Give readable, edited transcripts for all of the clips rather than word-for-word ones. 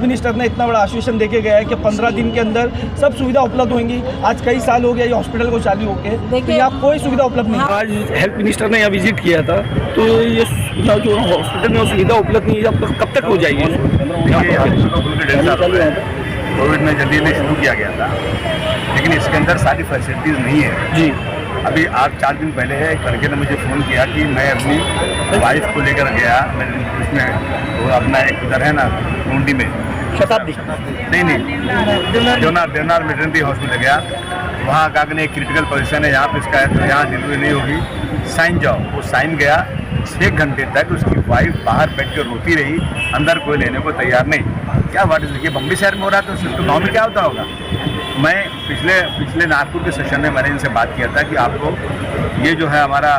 Minister ने इतना बड़ा आश्वासन देके गया है कि 15 दिन के अंदर सब सुविधा उपलब्ध होंगी। आज कई साल हो गया ये हॉस्पिटल को चालू होके, तो यहाँ कोई सुविधा उपलब्ध नहीं। आज हेल्थ मिनिस्टर ने यहाँ विजिट किया था, तो ये जो हॉस्पिटल में सुविधा उपलब्ध नहीं है, कब तक हो जाएगी? कोविड में जल्दी शुरू किया गया था, लेकिन इसके अंदर सारी फैसिलिटीज़ नहीं है जी। अभी आज 4 दिन पहले है एक लड़के ने मुझे फ़ोन किया कि मैं अपनी वाइफ को लेकर गया, उसमें वो अपना एक उधर है ना मुंडी में शताब्दी नहीं देवनार मेटर्निटी हॉस्पिटल गया। वहाँ कहा कि एक क्रिटिकल पोजीशन है, यहाँ पे इसका है तो यहाँ डिलीवरी नहीं होगी, साइन जाओ। वो साइन गया, 6 घंटे तक उसकी वाइफ बाहर बैठ कर रोती रही, अंदर कोई लेने को तैयार नहीं। क्या बात है, देखिए बम्बई शहर में हो रहा है तो गाँव में क्या होता होगा। मैं पिछले नागपुर के सेशन में मैंने इनसे बात किया था कि आपको ये जो है हमारा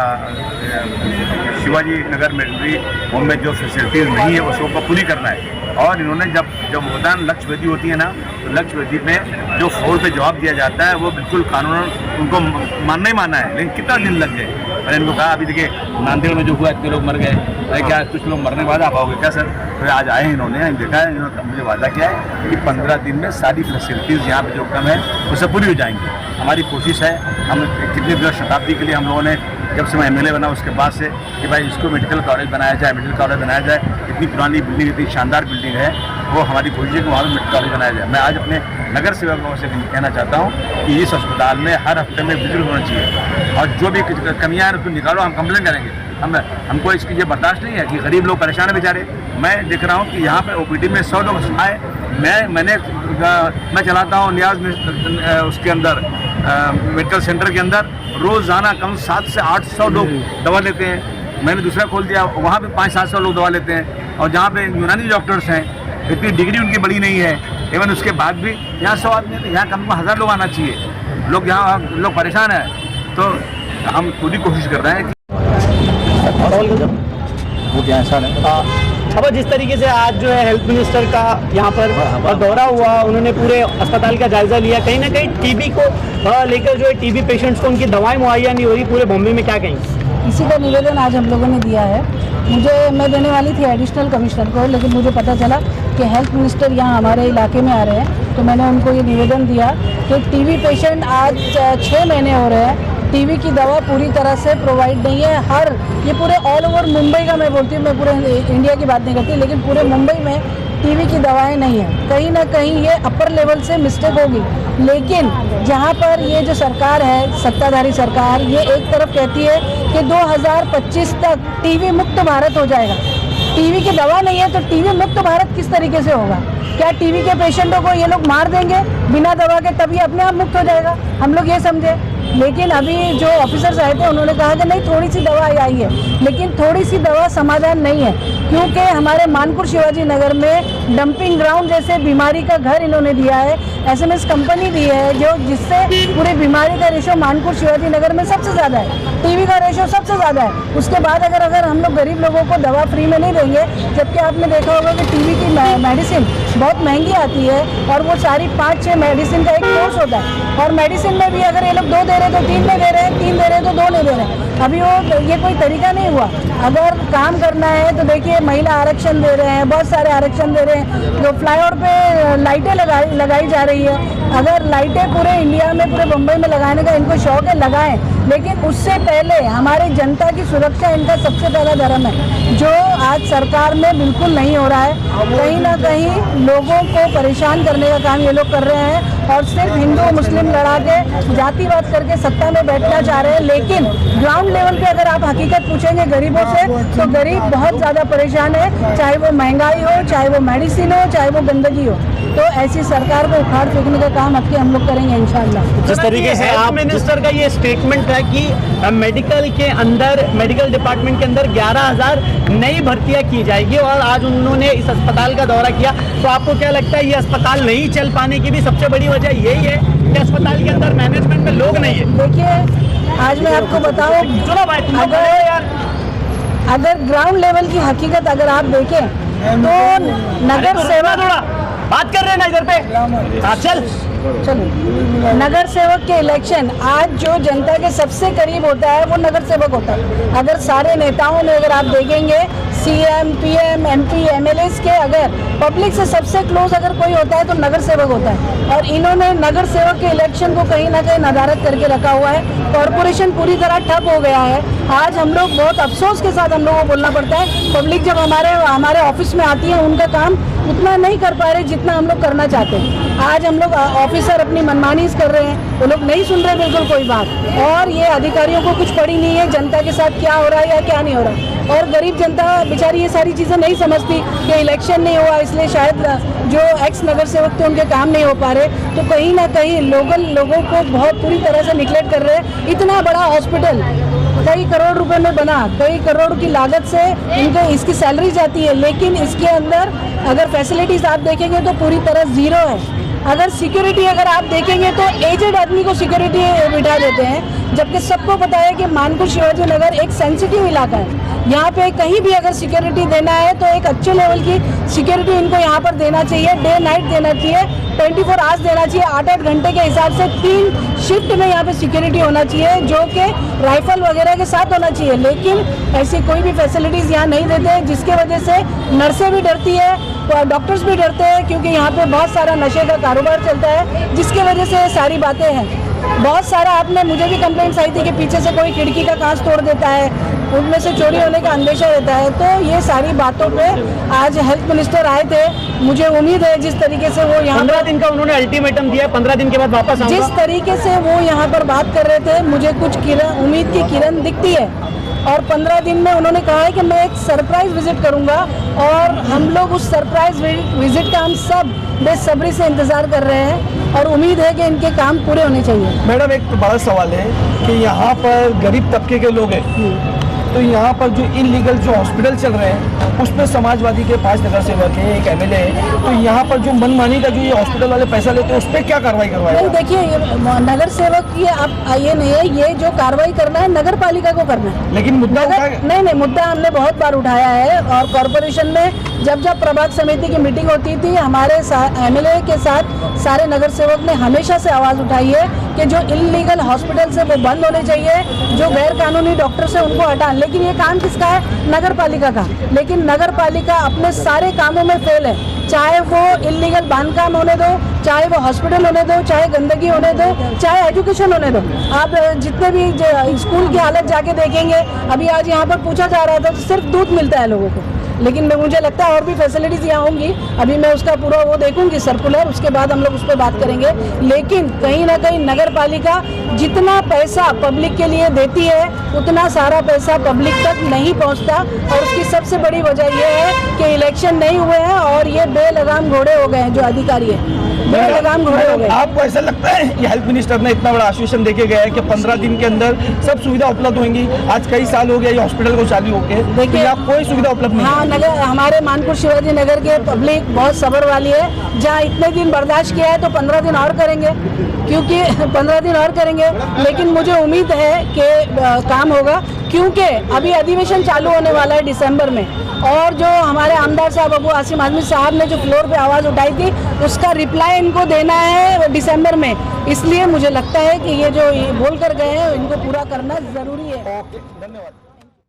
शिवाजी नगर मिलिट्री होम में जो फैसिलिटीज़ नहीं है उसको पूरी करना है। और इन्होंने जब मतदान लक्ष्य वेदी होती है ना, तो लक्ष्य वेदी में जो फ्लोर पे जवाब दिया जाता है वो बिल्कुल कानून उनको मानना ही मानना है, लेकिन कितना दिन लग गए। मैंने इनको कहा अभी देखिए नांदेड़ में जो हुआ इतने लोग मर गए, अरे क्या कुछ लोग मरने के बाद आप आओगे क्या सर? फिर आज आए हैं इन्होंने, देखा है, इन्होंने मुझे वादा किया है कि 15 दिन में सारी फैसिलिटीज़ यहाँ पे जो कम है वो सब पूरी हो जाएंगी। हमारी कोशिश है, हम कितनी दिवस शताब्दी के लिए हम लोगों ने जब से मैं MLA बना उसके बाद से कि भाई इसको मेडिकल कॉलेज बनाया जाए, मेडिकल कॉलेज बनाया जाए। इतनी पुरानी बिल्डिंग, इतनी शानदार बिल्डिंग है, वो हमारी कोशिश है कि वहाँ पर मेडिकल कॉलेज बनाया जाए। मैं आज अपने नगर सेवकों से कहना चाहता हूँ कि इस अस्पताल में हर हफ्ते में विजिट होना चाहिए, और जो भी कमियाँ हैं उसको निकालो, हम कंप्लेन करेंगे। हमको इसकी ये बर्दाश्त नहीं है कि गरीब लोग परेशान है बेचारे। मैं देख रहा हूँ कि यहाँ पे OPD में 100 लोग आए, मैं चलाता हूँ न्याज उसके अंदर मेडिकल सेंटर के अंदर रोज़ाना कम 700 से 800 लोग दवा लेते हैं। मैंने दूसरा खोल दिया, वहाँ पे 500-700 लोग दवा लेते हैं, और जहाँ पे यूनानी डॉक्टर्स हैं, इतनी डिग्री उनकी बड़ी नहीं है, इवन उसके बाद भी यहाँ 100 आदमी है, यहाँ कम से कम 1000 लोग आना चाहिए। लोग यहाँ लोग परेशान हैं, तो हम पूरी कोशिश कर रहे हैं कि वो क्या ऐसा है। अब जिस तरीके से आज जो है हेल्थ मिनिस्टर का यहाँ पर दौरा हुआ, उन्होंने पूरे अस्पताल का जायजा लिया, कहीं ना कहीं टीबी को लेकर जो है टीबी पेशेंट्स को उनकी दवाएं मुहैया नहीं हो रही पूरे बॉम्बे में, क्या कहेंगे? इसी का निवेदन आज हम लोगों ने दिया है। मैं देने वाली थी एडिशनल कमिश्नर को, लेकिन मुझे पता चला कि हेल्थ मिनिस्टर यहाँ हमारे इलाके में आ रहे हैं, तो मैंने उनको ये निवेदन दिया कि टीबी पेशेंट आज 6 महीने हो रहे हैं, टीबी की दवा पूरी तरह से प्रोवाइड नहीं है। ये पूरे ऑल ओवर मुंबई का मैं बोलती हूँ, मैं पूरे इंडिया की बात नहीं करती, लेकिन पूरे मुंबई में टीबी की दवाएं नहीं है। कहीं ना कहीं ये अपर लेवल से मिस्टेक होगी, लेकिन जहाँ पर ये जो सरकार है, सत्ताधारी सरकार, ये एक तरफ कहती है कि 2025 तक टीबी मुक्त भारत हो जाएगा। टीबी की दवा नहीं है तो टीबी मुक्त भारत किस तरीके से होगा? क्या टीबी के पेशेंटों को ये लोग मार देंगे बिना दवा के, तभी अपने आप मुक्त हो जाएगा? हम लोग ये समझे, लेकिन अभी जो ऑफिसर्स आए थे उन्होंने कहा कि नहीं, थोड़ी सी दवा आई है, लेकिन थोड़ी सी दवा समाधान नहीं है, क्योंकि हमारे मानपुर शिवाजी नगर में डंपिंग ग्राउंड जैसे बीमारी का घर इन्होंने दिया है, SMS कंपनी दी है, जो जिससे पूरी बीमारी का रेशो मानपुर शिवाजी नगर में सबसे ज़्यादा है, टीबी का रेशो सबसे ज़्यादा है। उसके बाद अगर हम लोग गरीब लोगों को दवा फ्री में नहीं देंगे, जबकि आपने देखा होगा कि टीबी की मेडिसिन बहुत महंगी आती है, और वो सारी 5-6 मेडिसिन का एक कोर्स होता है, और मेडिसिन में भी अगर ये लोग 2 दे रहे तो 3 नहीं दे रहे हैं, 3 दे रहे तो 2 नहीं दे रहे हैं। अभी ये कोई तरीका नहीं हुआ। अगर काम करना है तो देखिए, महिला आरक्षण दे रहे हैं, बहुत सारे आरक्षण दे रहे हैं, जो फ्लाईओवर पे लाइटें लगाई जा रही है। अगर लाइटें पूरे इंडिया में, पूरे मुंबई में लगाने का इनको शौक है, लगाएं, लेकिन उससे पहले हमारी जनता की सुरक्षा इनका सबसे पहला धर्म है, जो आज सरकार में बिल्कुल नहीं हो रहा है। कहीं ना कहीं लोगों को परेशान करने का काम ये लोग कर रहे हैं, और सिर्फ हिंदू मुस्लिम लड़ा के जातिवाद करके सत्ता में बैठना चाह रहे हैं। लेकिन ग्राउंड लेवल पे अगर आप हकीकत पूछेंगे गरीबों से, तो गरीब बहुत ज़्यादा परेशान है, चाहे वो महंगाई हो, चाहे वो मेडिसिन हो, चाहे वो गंदगी हो। तो ऐसी सरकार को उखाड़ फेंकने का काम अब के हम लोग करेंगे इंशाल्लाह। जिस तरीके से आप मिनिस्टर का ये स्टेटमेंट है कि मेडिकल डिपार्टमेंट के अंदर 11,000 नई भर्तियां की जाएगी, और आज उन्होंने इस अस्पताल का दौरा किया, तो आपको क्या लगता है ये अस्पताल नहीं चल पाने की भी सबसे बड़ी वजह यही है कि अस्पताल के अंदर मैनेजमेंट में लोग नहीं है? देखिए, आज मैं आपको बताऊं, अगर ग्राउंड लेवल की हकीकत अगर आप देखें तो नगर सेवा बात कर रहे हैं ना इधर पे। हाँ चल। चलो, नगर सेवक के इलेक्शन आज जो जनता के सबसे करीब होता है वो नगर सेवक होता है। अगर सारे नेताओं में अगर आप देखेंगे सीएम, पीएम, एमपी, एमएलएस के अगर पब्लिक से सबसे क्लोज अगर कोई होता है तो नगर सेवक होता है। और इन्होंने नगर सेवक के इलेक्शन को कहीं ना कहीं नदारद करके रखा हुआ है। कॉरपोरेशन पूरी तरह ठप हो गया है। आज हम लोग बहुत अफसोस के साथ हम लोगों को बोलना पड़ता है, पब्लिक जब हमारे ऑफिस में आती है उनका काम उतना नहीं कर पा रहे जितना हम लोग करना चाहते हैं। आज हम लोग ऑफिसर अपनी मनमानी कर रहे हैं, वो लोग नहीं सुन रहे बिल्कुल कोई बात, और ये अधिकारियों को कुछ पड़ी नहीं है जनता के साथ क्या हो रहा है या क्या नहीं हो रहा। और गरीब जनता बेचारी ये सारी चीज़ें नहीं समझती कि इलेक्शन नहीं हुआ इसलिए शायद जो एक्स नगर सेवक थे उनके काम नहीं हो पा रहे, तो कहीं ना कहीं लोगों को बहुत पूरी तरह से निगलेक्ट कर रहे हैं। इतना बड़ा हॉस्पिटल कई करोड़ रुपए में बना, कई करोड़ की लागत से इनके इसकी सैलरी जाती है, लेकिन इसके अंदर अगर फैसिलिटीज आप देखेंगे तो पूरी तरह जीरो है। अगर सिक्योरिटी अगर आप देखेंगे तो एजेड आदमी को सिक्योरिटी बिठा देते हैं, जबकि सबको पता है कि मानपुर शिवाजी नगर एक सेंसिटिव इलाका है। यहाँ पे कहीं भी अगर सिक्योरिटी देना है तो एक अच्छे लेवल की सिक्योरिटी इनको यहाँ पर देना चाहिए, डे नाइट देना चाहिए, 24 आवर्स देना चाहिए, 8-8 घंटे के हिसाब से 3 शिफ्ट में यहाँ पे सिक्योरिटी होना चाहिए, जो कि राइफल वगैरह के साथ होना चाहिए। लेकिन ऐसी कोई भी फैसिलिटीज़ यहाँ नहीं देते, जिसके वजह से नर्सें भी डरती है, डॉक्टर्स भी डरते हैं, क्योंकि यहाँ पे बहुत सारा नशे का कारोबार चलता है, जिसके वजह से ये सारी बातें हैं। बहुत सारा आपने मुझे भी कंप्लेंट्स आई थी कि पीछे से कोई खिड़की का कांच तोड़ देता है, उनमें से चोरी होने का अंदेशा रहता है। तो ये सारी बातों पे आज हेल्थ मिनिस्टर आए थे, मुझे उम्मीद है जिस तरीके से वो यहाँ 15 दिन का उन्होंने अल्टीमेटम दिया, 15 दिन के बाद वापस आऊंगा। जिस तरीके से वो यहाँ पर बात कर रहे थे, मुझे कुछ उम्मीद की किरण दिखती है। और 15 दिन में उन्होंने कहा है कि मैं एक सरप्राइज विजिट करूंगा, और हम लोग उस सरप्राइज विजिट का हम सब बेसब्री से इंतजार कर रहे हैं, और उम्मीद है कि इनके काम पूरे होने चाहिए। मैडम एक बड़ा सवाल है कि यहाँ पर गरीब तबके के लोग हैं, तो यहाँ पर जो इलीगल जो हॉस्पिटल चल रहे हैं उस पर समाजवादी के 5 नगर सेवक है, एक एमएलए है, तो यहाँ पर जो मनमानी का जो ये हॉस्पिटल वाले पैसा लेते हैं उस पर क्या कार्रवाई करवाएगा? नहीं, देखिए नगर सेवक की आप ये नहीं है, ये जो कार्रवाई करना है नगर पालिका को करना है। लेकिन मुद्दा नहीं, मुद्दा हमने बहुत बार उठाया है, और कॉरपोरेशन में जब प्रभाग समिति की मीटिंग होती थी, हमारे एमएलए के साथ सारे नगर सेवक ने हमेशा से आवाज़ उठाई है कि जो इलीगल हॉस्पिटल से वो बंद होने चाहिए, जो गैर कानूनी डॉक्टर से उनको हटाएं। लेकिन ये काम किसका है? नगर पालिका का। लेकिन नगर पालिका अपने सारे कामों में फेल है, चाहे वो इलीगल बांधकाम होने दो, चाहे वो हॉस्पिटल होने दो, चाहे गंदगी होने दो, चाहे एजुकेशन होने दो। आप जितने भी स्कूल की हालत जाके देखेंगे, अभी आज यहाँ पर पूछा जा रहा था तो सिर्फ दूध मिलता है लोगों को, लेकिन मुझे लगता है और भी फैसिलिटीज़ यहाँ होंगी। अभी मैं उसका पूरा वो देखूंगी सर्कुलर, उसके बाद हम लोग उस पर बात करेंगे। लेकिन कहीं ना कहीं नगर पालिका जितना पैसा पब्लिक के लिए देती है उतना सारा पैसा पब्लिक तक नहीं पहुँचता, और उसकी सबसे बड़ी वजह यह है कि इलेक्शन नहीं हुए हैं और ये बेलगाम घोड़े हो गए हैं, जो अधिकारी है बेलगाम घोड़े हो गए। आपको ऐसा लगता है कि हेल्थ मिनिस्टर ने इतना बड़ा आश्वासन देके गया है कि 15 दिन के अंदर सब सुविधा उपलब्ध होंगी? आज कई साल हो गया ये हॉस्पिटल को चालू होके, देखिए यहाँ कोई सुविधा उपलब्ध नहीं। हाँ, नगर हमारे मानपुर शिवाजी नगर के पब्लिक बहुत सब्र वाली है, जहाँ इतने दिन बर्दाश्त किया है तो 15 दिन और करेंगे, क्योंकि 15 दिन और करेंगे। लेकिन मुझे उम्मीद है कि काम होगा, क्योंकि अभी अधिवेशन चालू होने वाला है दिसंबर में, और जो हमारे आमदार साहब अबू आसिम आजमी साहब ने जो फ्लोर पे आवाज़ उठाई थी उसका रिप्लाई इनको देना है दिसंबर में। इसलिए मुझे लगता है कि ये जो बोल कर गए हैं इनको पूरा करना ज़रूरी है। ओके, धन्यवाद।